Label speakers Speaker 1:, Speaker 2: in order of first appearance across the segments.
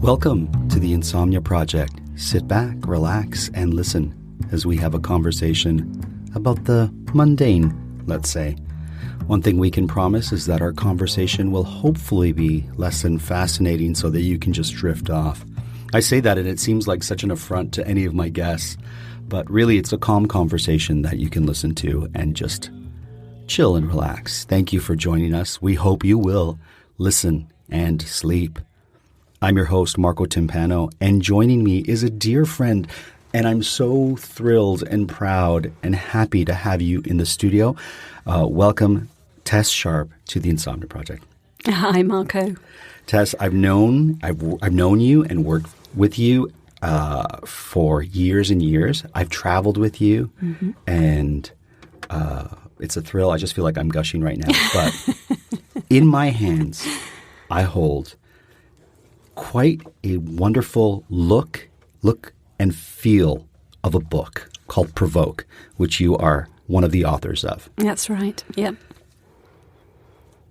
Speaker 1: Welcome to the Insomnia Project. Sit back, relax, and listen as we have a conversation about the mundane, let's say. One thing we can promise is that our conversation will hopefully be less than fascinating so that you can just drift off. I say that and it seems like such an affront to any of my guests, but really it's a calm conversation that you can listen to and just chill and relax. Thank you for joining us. We hope you will listen and sleep. I'm your host, Marco Timpano, and joining me is a dear friend, and I'm so thrilled and proud and happy to have you in the studio. Welcome, Tessa Sharpe, to the Insomnia Project.
Speaker 2: Hi, Marco.
Speaker 1: Tess, I've known you and worked with you for years and years. I've traveled with you, and it's a thrill. I just feel like I'm gushing right now. But in my hands, I hold quite a wonderful look and feel of a book called Provoke, which you are one of the authors of.
Speaker 2: That's right. Yep.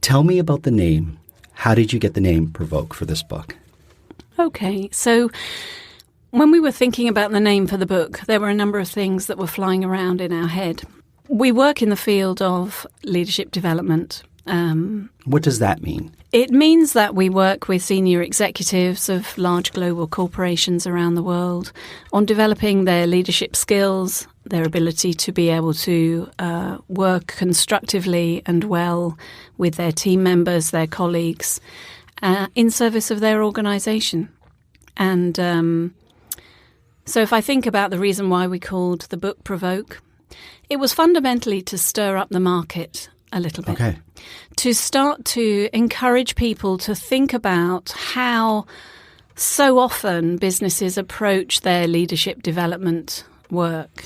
Speaker 1: Tell me about the name. How did you get the name Provoke for this book?
Speaker 2: Okay. So when we were thinking about the name for the book, there were a number of things that were flying around in our head. We work in the field of leadership development.
Speaker 1: What does that mean?
Speaker 2: It means that we work with senior executives of large global corporations around the world on developing their leadership skills, their ability to be able to work constructively and well with their team members, their colleagues, in service of their organization. And so if I think about the reason why we called the book Provoke, it was fundamentally to stir up the market a little bit.
Speaker 1: Okay.
Speaker 2: To start to encourage people to think about how so often businesses approach their leadership development work.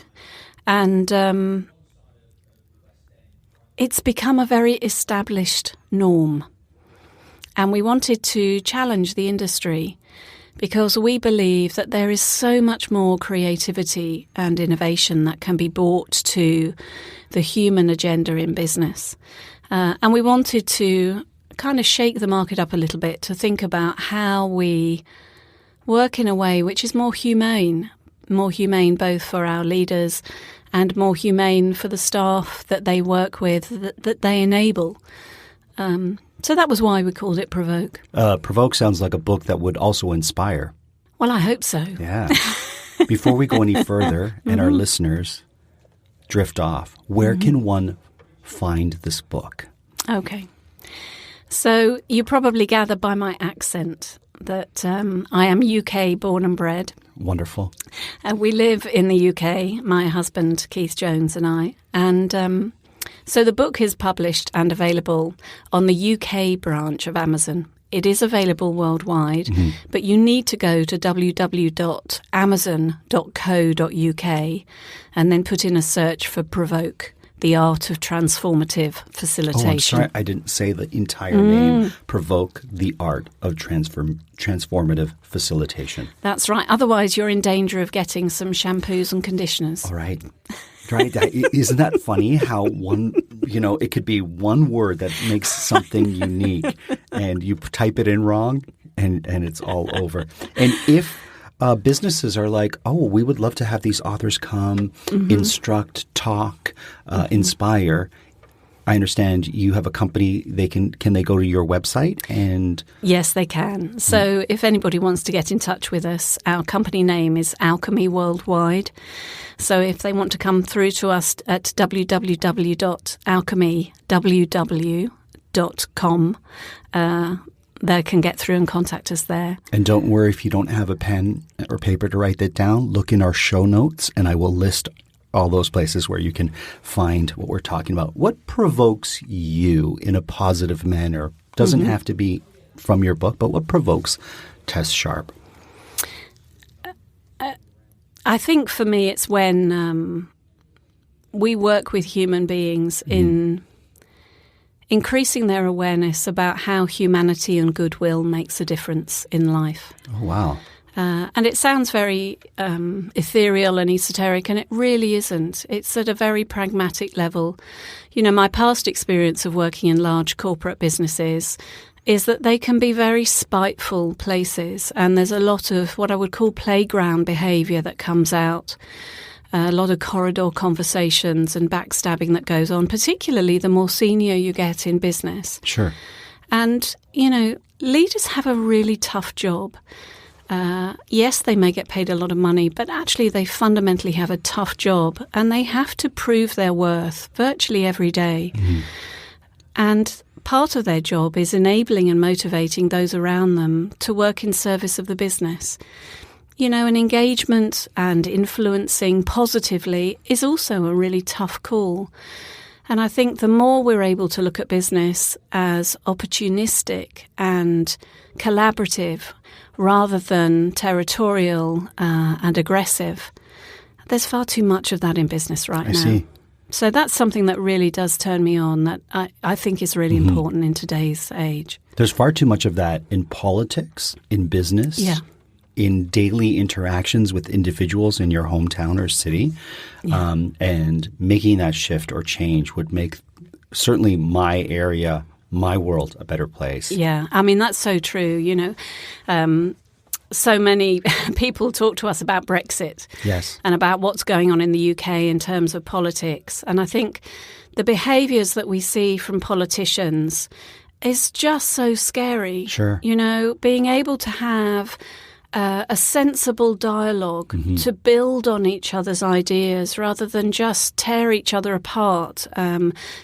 Speaker 2: And it's become a very established norm. And we wanted to challenge the industry because we believe that there is so much more creativity and innovation that can be brought to the human agenda in business. And we wanted to kind of shake the market up a little bit to think about how we work in a way which is more humane both for our leaders and more humane for the staff that they work with, that they enable. So that was why we called it Provoke.
Speaker 1: Provoke sounds like a book that would also inspire.
Speaker 2: Well, I hope so.
Speaker 1: Yeah. Before we go any further and our listeners drift off, where can one find this book?
Speaker 2: Okay. So you probably gather by my accent that I am UK born and bred.
Speaker 1: Wonderful.
Speaker 2: We live in the UK, my husband Keith Jones and I. And so the book is published and available on the UK branch of Amazon. It is available worldwide, but you need to go to www.amazon.co.uk and then put in a search for Provoke, the Art of Transformative Facilitation.
Speaker 1: Oh, I'm sorry, I didn't say the entire name. Provoke, the Art of Transformative Facilitation.
Speaker 2: That's right. Otherwise, you're in danger of getting some shampoos and conditioners.
Speaker 1: All right. Right. Isn't that funny how it could be one word that makes something unique and you type it in wrong and it's all over. And if businesses are like, oh, we would love to have these authors come, instruct, talk, inspire. I understand you have a company. Can they go to your website? And
Speaker 2: yes, they can. So if anybody wants to get in touch with us, our company name is Alchemy Worldwide. So if they want to come through to us at www.alchemyww.com, they can get through and contact us there.
Speaker 1: And don't worry if you don't have a pen or paper to write that down. Look in our show notes, and I will list all those places where you can find what we're talking about. What provokes you in a positive manner? Doesn't have to be from your book, but what provokes Tessa Sharpe?
Speaker 2: I think for me it's when we work with human beings in increasing their awareness about how humanity and goodwill makes a difference in life.
Speaker 1: Oh, wow.
Speaker 2: And it sounds very ethereal and esoteric, and it really isn't. It's at a very pragmatic level. You know, my past experience of working in large corporate businesses is that they can be very spiteful places, and there's a lot of what I would call playground behaviour that comes out, a lot of corridor conversations and backstabbing that goes on, particularly the more senior you get in business.
Speaker 1: Sure.
Speaker 2: And, leaders have a really tough job. Yes, they may get paid a lot of money, but actually they fundamentally have a tough job, and they have to prove their worth virtually every day. Mm-hmm. And part of their job is enabling and motivating those around them to work in service of the business. And engagement and influencing positively is also a really tough call. And I think the more we're able to look at business as opportunistic and collaborative rather than territorial and aggressive, there's far too much of that in business right now.
Speaker 1: I see.
Speaker 2: So that's something that really does turn me on, that I think is really important in today's age.
Speaker 1: There's far too much of that in politics, in business, in daily interactions with individuals in your hometown or city. Yeah. And making that shift or change would make certainly my area, my world, a better place.
Speaker 2: Yeah, I mean, that's so true, So many people talk to us about Brexit,
Speaker 1: yes,
Speaker 2: and about what's going on in the UK in terms of politics. And I think the behaviours that we see from politicians is just so scary.
Speaker 1: Sure.
Speaker 2: Being able to have a sensible dialogue to build on each other's ideas rather than just tear each other apart,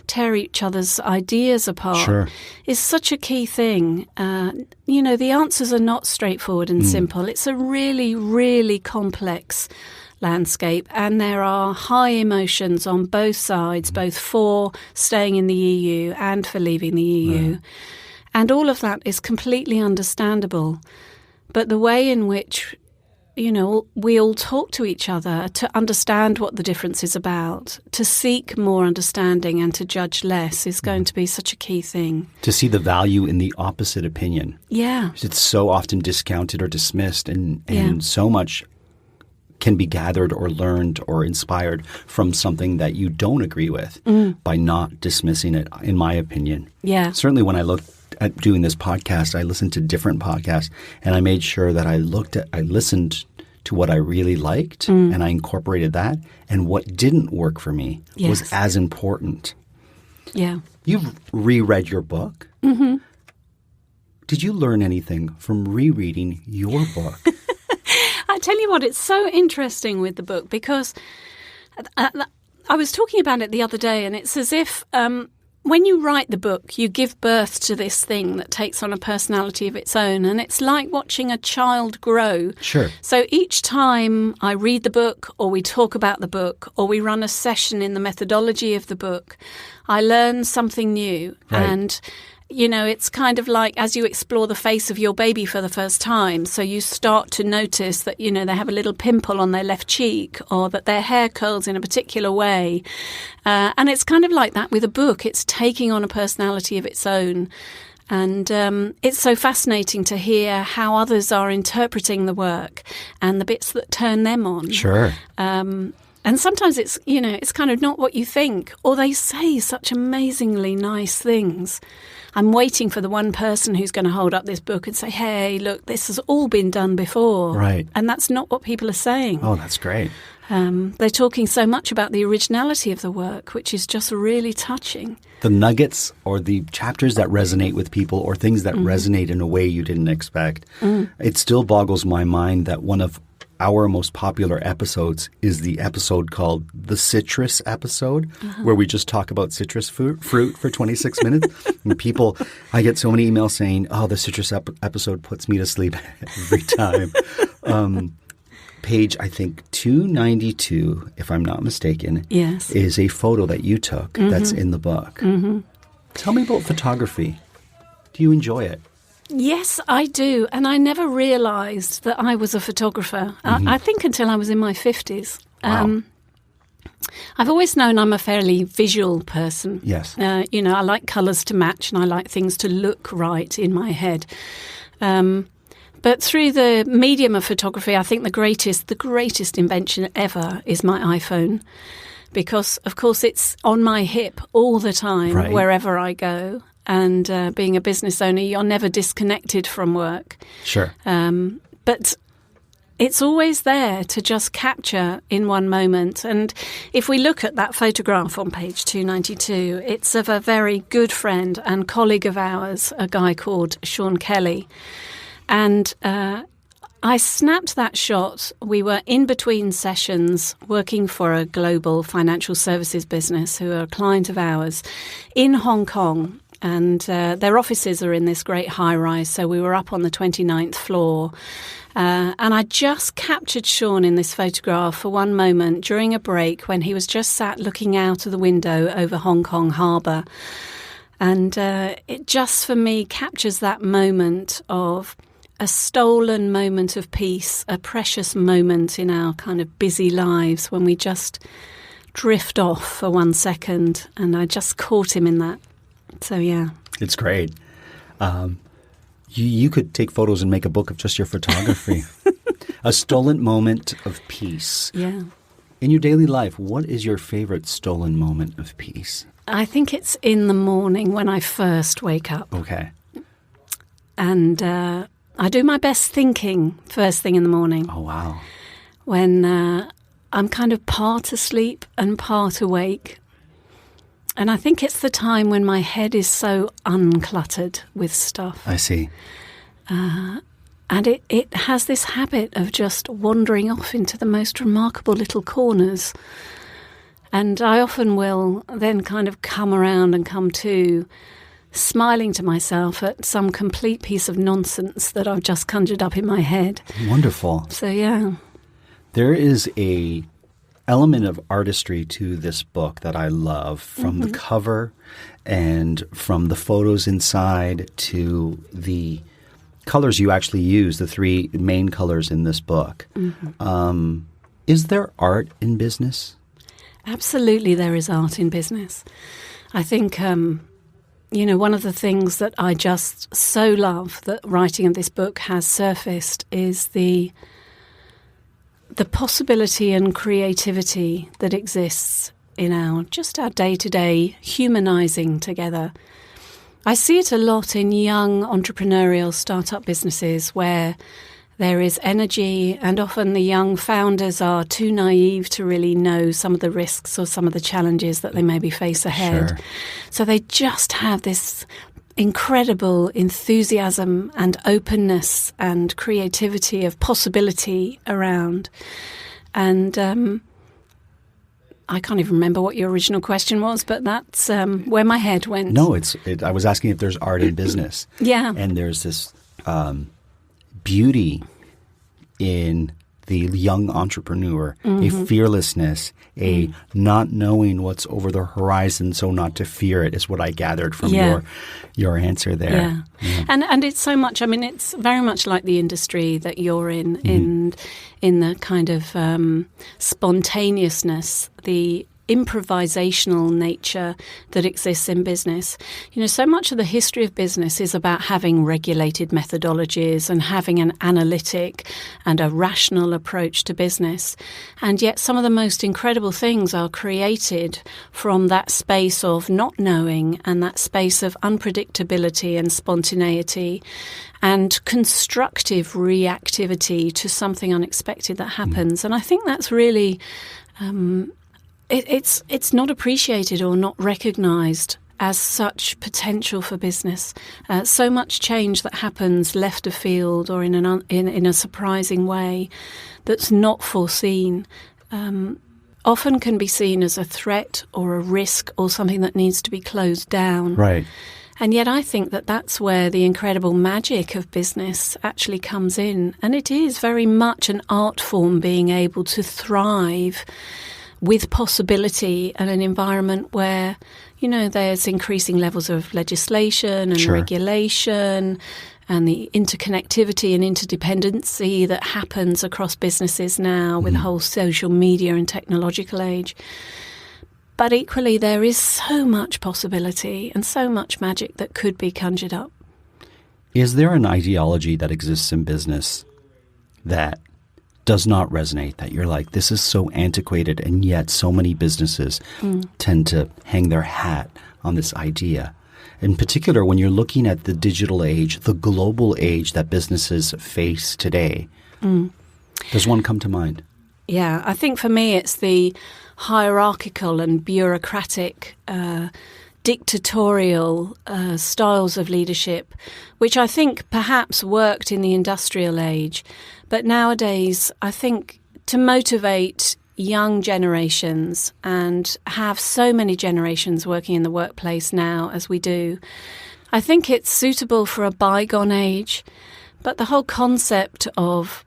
Speaker 2: tear each other's ideas apart is such a key thing. The answers are not straightforward and simple. It's a really, really complex landscape, and there are high emotions on both sides, both for staying in the EU and for leaving the EU. Right. And all of that is completely understandable. But the way in which, we all talk to each other to understand what the difference is about, to seek more understanding and to judge less is going to be such a key thing.
Speaker 1: To see the value in the opposite opinion.
Speaker 2: Yeah.
Speaker 1: It's so often discounted or dismissed, and so much can be gathered or learned or inspired from something that you don't agree with by not dismissing it, in my opinion.
Speaker 2: Yeah.
Speaker 1: Certainly when I looked at doing this podcast, I listened to different podcasts, and I made sure that I listened to what I really liked, and I incorporated that. And what didn't work for me was as important.
Speaker 2: Yeah.
Speaker 1: You've reread your book. Mm-hmm. Did you learn anything from rereading your book?
Speaker 2: I tell you what, it's so interesting with the book because I was talking about it the other day, and it's as if when you write the book, you give birth to this thing that takes on a personality of its own, and it's like watching a child grow.
Speaker 1: Sure.
Speaker 2: So each time I read the book, or we talk about the book, or we run a session in the methodology of the book, I learn something new.
Speaker 1: Right.
Speaker 2: And it's kind of like as you explore the face of your baby for the first time. So you start to notice that, they have a little pimple on their left cheek, or that their hair curls in a particular way. And it's kind of like that with a book. It's taking on a personality of its own. And it's so fascinating to hear how others are interpreting the work and the bits that turn them on.
Speaker 1: Sure.
Speaker 2: And sometimes it's, it's kind of not what you think, or they say such amazingly nice things. I'm waiting for the one person who's going to hold up this book and say, hey, look, this has all been done before.
Speaker 1: Right.
Speaker 2: And that's not what people are saying.
Speaker 1: Oh, that's great.
Speaker 2: They're talking so much about the originality of the work, which is just really touching.
Speaker 1: The nuggets or the chapters that resonate with people, or things that resonate in a way you didn't expect. It still boggles my mind that one of our most popular episodes is the episode called the citrus episode, where we just talk about citrus fruit for 26 minutes. And I get so many emails saying, oh, the citrus episode puts me to sleep every time. Page, I think, 292, if I'm not mistaken, is a photo that you took that's in the book. Tell me about photography. Do you enjoy it?
Speaker 2: Yes, I do. And I never realised that I was a photographer. I think until I was in my 50s.
Speaker 1: Wow.
Speaker 2: I've always known I'm a fairly visual person.
Speaker 1: Yes.
Speaker 2: I like colours to match, and I like things to look right in my head. But through the medium of photography, I think the greatest invention ever is my iPhone. Because, of course, it's on my hip all the time, wherever I go. And being a business owner, you're never disconnected from work.
Speaker 1: Sure.
Speaker 2: But it's always there to just capture in one moment. And if we look at that photograph on page 292, it's of a very good friend and colleague of ours, a guy called Sean Kelly. And I snapped that shot. We were in between sessions working for a global financial services business who are a client of ours in Hong Kong. And their offices are in this great high-rise, so we were up on the 29th floor. And I just captured Sean in this photograph for one moment during a break when he was just sat looking out of the window over Hong Kong Harbour. And it just, for me, captures that moment of a stolen moment of peace, a precious moment in our kind of busy lives when we just drift off for 1 second. And I just caught him in that. So, yeah.
Speaker 1: It's great. You could take photos and make a book of just your photography. A stolen moment of peace.
Speaker 2: Yeah.
Speaker 1: In your daily life, what is your favorite stolen moment of peace?
Speaker 2: I think it's in the morning when I first wake up.
Speaker 1: Okay.
Speaker 2: And I do my best thinking first thing in the morning.
Speaker 1: Oh, wow.
Speaker 2: When I'm kind of part asleep and part awake. And I think it's the time when my head is so uncluttered with stuff.
Speaker 1: I see.
Speaker 2: And it has this habit of just wandering off into the most remarkable little corners. And I often will then kind of come around and come to smiling to myself at some complete piece of nonsense that I've just conjured up in my head.
Speaker 1: Wonderful.
Speaker 2: So, yeah.
Speaker 1: There is a element of artistry to this book that I love, from the cover and from the photos inside to the colors you actually use, the three main colors in this book. Is there art in business?
Speaker 2: Absolutely, there is art in business. I think one of the things that I just so love that writing of this book has surfaced is the possibility and creativity that exists in our day-to-day humanizing together. I see it a lot in young entrepreneurial startup businesses where there is energy, and often the young founders are too naive to really know some of the risks or some of the challenges that they maybe face ahead.
Speaker 1: Sure.
Speaker 2: So they just have this incredible enthusiasm and openness and creativity of possibility around. And I can't even remember what your original question was, but that's where my head went.
Speaker 1: No, I was asking if there's art in business.
Speaker 2: Yeah.
Speaker 1: And there's this beauty in the young entrepreneur, a fearlessness, a not knowing what's over the horizon, so not to fear it, is what I gathered from your answer there.
Speaker 2: Yeah. And it's so much, it's very much like the industry that you're in the kind of spontaneousness, the improvisational nature that exists in business. So much of the history of business is about having regulated methodologies and having an analytic and a rational approach to business. And yet some of the most incredible things are created from that space of not knowing and that space of unpredictability and spontaneity and constructive reactivity to something unexpected that happens. And I think that's really It's not appreciated or not recognised as such potential for business. So much change that happens left of field or in a surprising way that's not foreseen often can be seen as a threat or a risk or something that needs to be closed down.
Speaker 1: Right.
Speaker 2: And yet I think that that's where the incredible magic of business actually comes in. And it is very much an art form, being able to thrive with possibility and an environment where, there's increasing levels of legislation and regulation and the interconnectivity and interdependency that happens across businesses now with the whole social media and technological age. But equally, there is so much possibility and so much magic that could be conjured up.
Speaker 1: Is there an ideology that exists in business that does not resonate, that you're like, this is so antiquated, and yet so many businesses tend to hang their hat on this idea? in particular, when you're looking at the digital age, the global age that businesses face today? Does one come to mind?
Speaker 2: Yeah, I think for me it's the hierarchical and bureaucratic, dictatorial styles of leadership, which I think perhaps worked in the industrial age. But nowadays, I think to motivate young generations and have so many generations working in the workplace now as we do, I think it's suitable for a bygone age. But the whole concept of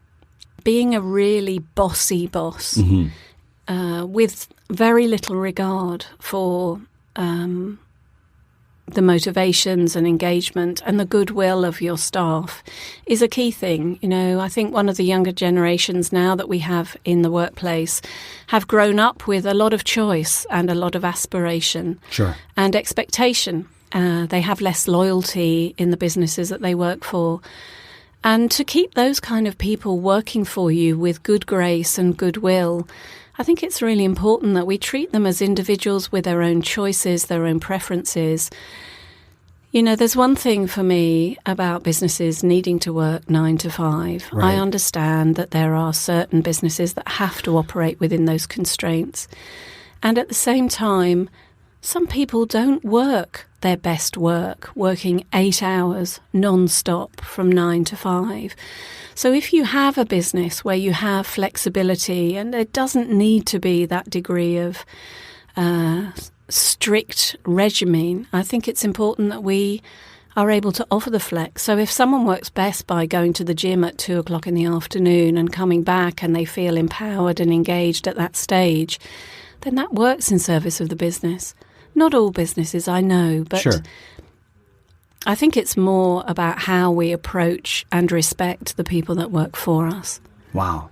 Speaker 2: being a really bossy boss with very little regard for the motivations and engagement and the goodwill of your staff is a key thing. You know, I think one of the younger generations now that we have in the workplace have grown up with a lot of choice and a lot of aspiration and expectation. They have less loyalty in the businesses that they work for. And to keep those kind of people working for you with good grace and goodwill, I think it's really important that we treat them as individuals with their own choices, their own preferences. You know, there's one thing for me about businesses needing to work 9 to 5.
Speaker 1: Right.
Speaker 2: I understand that there are certain businesses that have to operate within those constraints. And at the same time, some people don't work their best work, working 8 hours non-stop from 9 to 5. So if you have a business where you have flexibility, and it doesn't need to be that degree of strict regimen, I think it's important that we are able to offer the flex. So if someone works best by going to the gym at 2 o'clock in the afternoon and coming back and they feel empowered and engaged at that stage, then that works in service of the business. Not all businesses, I know, but I think it's more about how we approach and respect the people that work for us.
Speaker 1: Wow.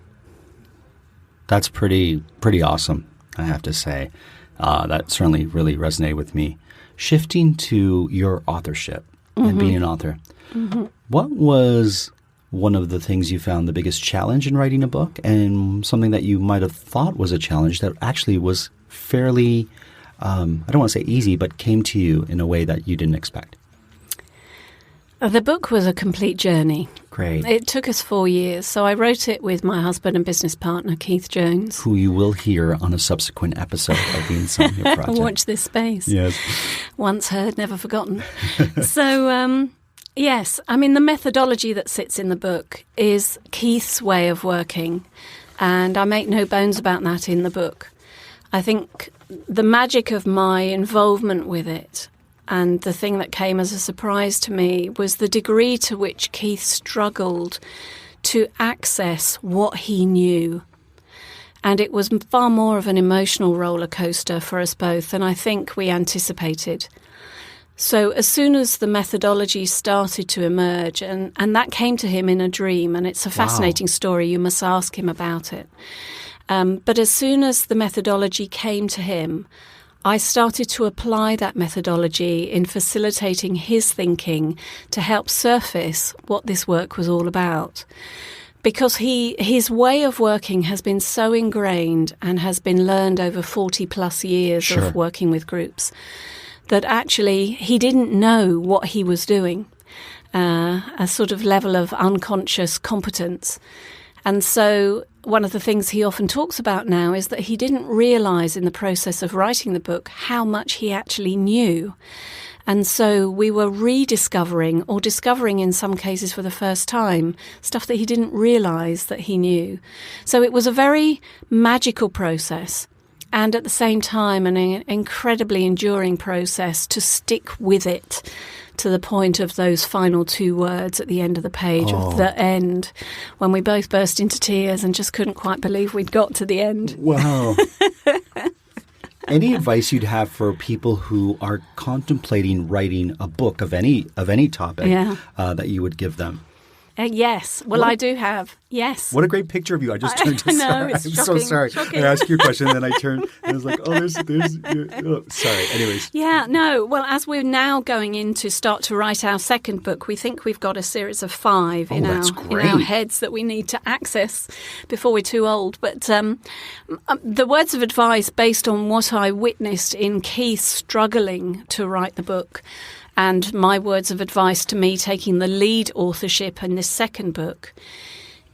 Speaker 1: That's pretty awesome, I have to say. That certainly really resonated with me. Shifting to your authorship and being an author, what was one of the things you found the biggest challenge in writing a book, and something that you might have thought was a challenge that actually was fairly, I don't want to say easy, but came to you in a way that you didn't expect?
Speaker 2: The book was a complete journey.
Speaker 1: Great.
Speaker 2: It took us 4 years. So I wrote it with my husband and business partner, Keith Jones.
Speaker 1: Who you will hear on a subsequent episode of the Insomnia Project.
Speaker 2: Watch this space.
Speaker 1: Yes.
Speaker 2: Once heard, never forgotten. So, yes, I mean, the methodology that sits in the book is Keith's way of working. And I make no bones about that in the book. I think the magic of my involvement with it, and the thing that came as a surprise to me, was the degree to which Keith struggled to access what he knew. And it was far more of an emotional roller coaster for us both than I think we anticipated. So as soon as the methodology started to emerge, and that came to him in a dream, and it's a fascinating story, you must ask him about it. But as soon as the methodology came to him, I started to apply that methodology in facilitating his thinking to help surface what this work was all about. Because his way of working has been so ingrained and has been learned over 40 plus years of working with groups that actually he didn't know what he was doing, a sort of level of unconscious competence. And so one of the things he often talks about now is that he didn't realise in the process of writing the book how much he actually knew. And so we were rediscovering, or discovering in some cases for the first time, stuff that he didn't realise that he knew. So it was a very magical process, and at the same time an incredibly enduring process to stick with it to the point of those final 2 words at the end of the page, of the end, when we both burst into tears and just couldn't quite believe we'd got to the end.
Speaker 1: Wow. Any advice you'd have for people who are contemplating writing a book of any topic that you would give them?
Speaker 2: Yes. Well, I do have. Yes.
Speaker 1: What a great picture of you. I just turned to
Speaker 2: know, it's
Speaker 1: I'm
Speaker 2: shocking,
Speaker 1: so sorry.
Speaker 2: shocking.
Speaker 1: I asked you a question and then I turned and I was like, sorry. Anyways.
Speaker 2: Yeah, no. Well, as we're now going in to start to write our second book, we think we've got a series of 5 in our heads that we need to access before we're too old. But the words of advice based on what I witnessed in Keith struggling to write the book And my words of advice to me, taking the lead authorship in this second book,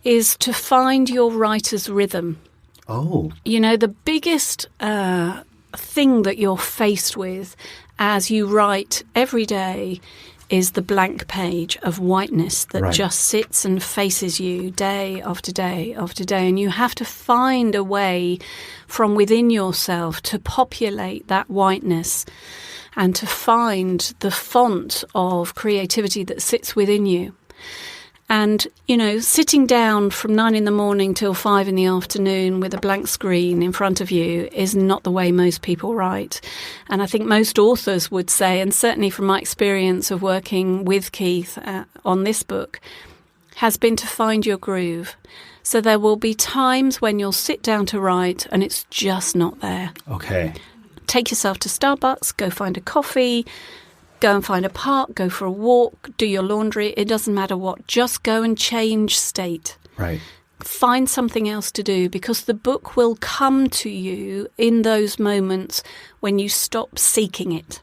Speaker 2: is to find your writer's rhythm.
Speaker 1: Oh.
Speaker 2: You know, the biggest thing that you're faced with as you write every day is the blank page of whiteness that just sits and faces you day after day after day. And you have to find a way from within yourself to populate that whiteness and to find the font of creativity that sits within you. And, you know, sitting down from 9 a.m. till 5 p.m. with a blank screen in front of you is not the way most people write. And I think most authors would say, and certainly from my experience of working with Keith on this book, has been to find your groove. So there will be times when you'll sit down to write and it's just not there.
Speaker 1: Okay.
Speaker 2: Take yourself to Starbucks, go find a coffee, go and find a park, go for a walk, do your laundry. It doesn't matter what. Just go and change state.
Speaker 1: Right.
Speaker 2: Find something else to do, because the book will come to you in those moments when you stop seeking it.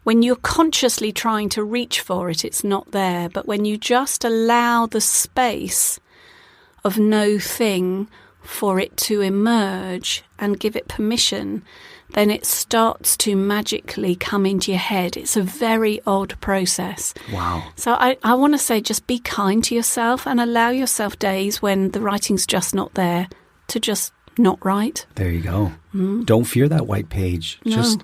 Speaker 2: When you're consciously trying to reach for it, it's not there. But when you just allow the space of no thing for it to emerge and give it permission, then it starts to magically come into your head. It's a very odd process.
Speaker 1: Wow.
Speaker 2: So I want to say, just be kind to yourself and allow yourself days when the writing's just not there to just not write.
Speaker 1: There you go. Don't fear that white page.
Speaker 2: No.
Speaker 1: Just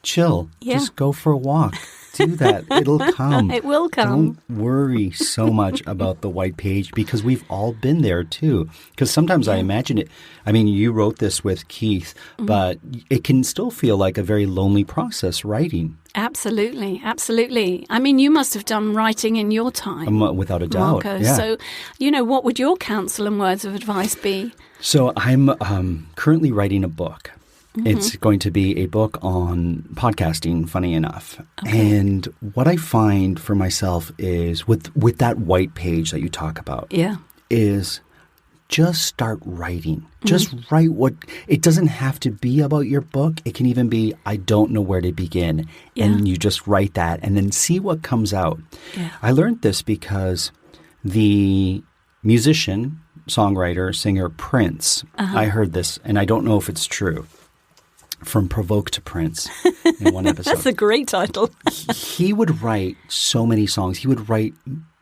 Speaker 1: chill.
Speaker 2: Yeah.
Speaker 1: Just go for a walk. Do that. It'll come.
Speaker 2: It will come.
Speaker 1: Don't worry so much about the white page, because we've all been there too. Because sometimes I imagine it. I mean, you wrote this with Keith, but it can still feel like a very lonely process writing.
Speaker 2: Absolutely. Absolutely. I mean, you must have done writing in your time.
Speaker 1: Without a doubt.
Speaker 2: Marco.
Speaker 1: Yeah.
Speaker 2: So, you know, what would your counsel and words of advice be?
Speaker 1: So I'm currently writing a book. It's going to be a book on podcasting, funny enough. Okay. And what I find for myself is with that white page that you talk about, is just start writing. Just write what – it doesn't have to be about your book. It can even be, I don't know where to begin. Yeah. And you just write that and then see what comes out. Yeah. I learned this because the musician, songwriter, singer Prince, I heard this, and I don't know if it's true, From Provoke to Prince in one episode.
Speaker 2: That's a great title.
Speaker 1: He would write so many songs. He would write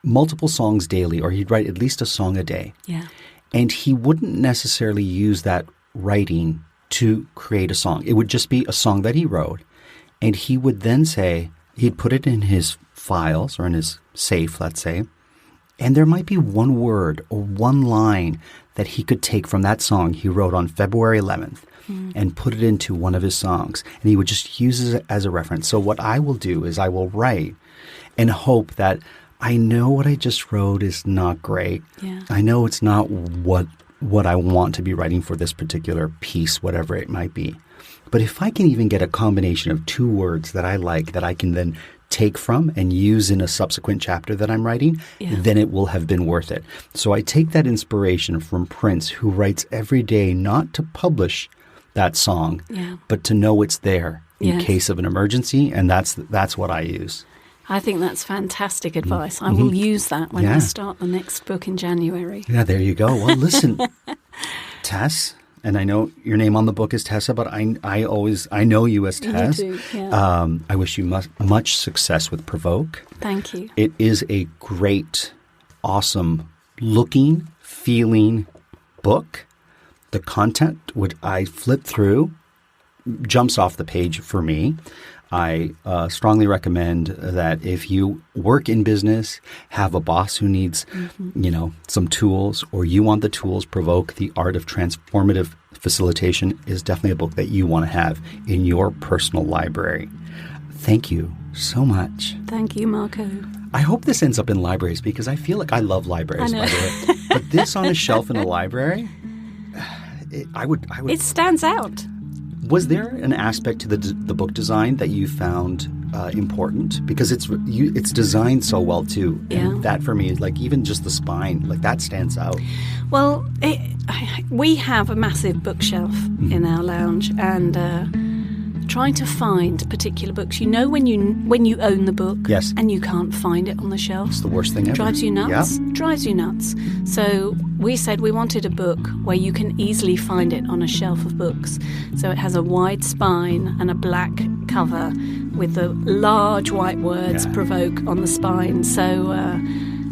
Speaker 1: multiple songs daily, or he'd write at least a song a day. Yeah. And he wouldn't necessarily use that writing to create a song. It would just be a song that he wrote. And he would then say, he'd put it in his files or in his safe, let's say, and there might be one word or one line that he could take from that song he wrote on February 11th. And put it into one of his songs. And he would just use it as a reference. So what I will do is I will write and hope that I know what I just wrote is not great. Yeah. I know it's not what I want to be writing for this particular piece, whatever it might be. But if I can even get a combination of two words that I like that I can then take from and use in a subsequent chapter that I'm writing, then it will have been worth it. So I take that inspiration from Prince, who writes every day not to publish that song, but to know it's there in case of an emergency, and that's what I use.
Speaker 2: I think that's fantastic advice. I will use that when I start the next book in January.
Speaker 1: Yeah, there you go. Well, listen, Tess, and I know your name on the book is Tessa, but I know you as Tess.
Speaker 2: You do, yeah.
Speaker 1: I wish you much success with Provoke.
Speaker 2: Thank you.
Speaker 1: It is a great, awesome looking, feeling book. The content, which I flip through, jumps off the page for me. I strongly recommend that if you work in business, have a boss who needs, some tools, or you want the tools, Provoke, The Art of Transformative Facilitation is definitely a book that you want to have in your personal library. Thank you so much.
Speaker 2: Thank you, Marco.
Speaker 1: I hope this ends up in libraries, because I feel like I love libraries, by the way. But this on a shelf in a library... I would.
Speaker 2: It stands out.
Speaker 1: Was there an aspect to the book design that you found important? Because it's designed so well too. And that for me is like, even just the spine, like that stands out.
Speaker 2: Well, we have a massive bookshelf in our lounge, and trying to find particular books. You know when you own the book
Speaker 1: Yes.
Speaker 2: and you can't find it on the shelf?
Speaker 1: It's the worst thing ever.
Speaker 2: Drives you nuts.
Speaker 1: Yeah.
Speaker 2: Drives you nuts. So we said we wanted a book where you can easily find it on a shelf of books. So it has a wide spine and a black cover with the large white words Provoke on the spine. So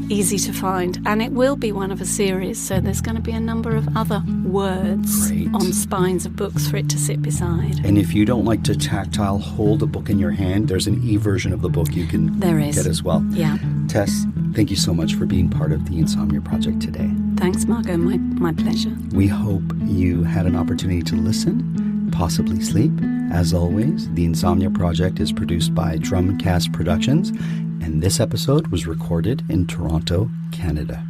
Speaker 2: easy to find. And it will be one of a series. So there's going to be a number of other words on spines of books for it to sit beside.
Speaker 1: And if you don't like to tactile hold a book in your hand, there's an e-version of the book you can get as well.
Speaker 2: Yeah.
Speaker 1: Tess, thank you so much for being part of the Insomnia Project today.
Speaker 2: Thanks, Marco. My pleasure.
Speaker 1: We hope you had an opportunity to listen, possibly sleep. As always, the Insomnia Project is produced by Drumcast Productions, and this episode was recorded in Toronto, Canada.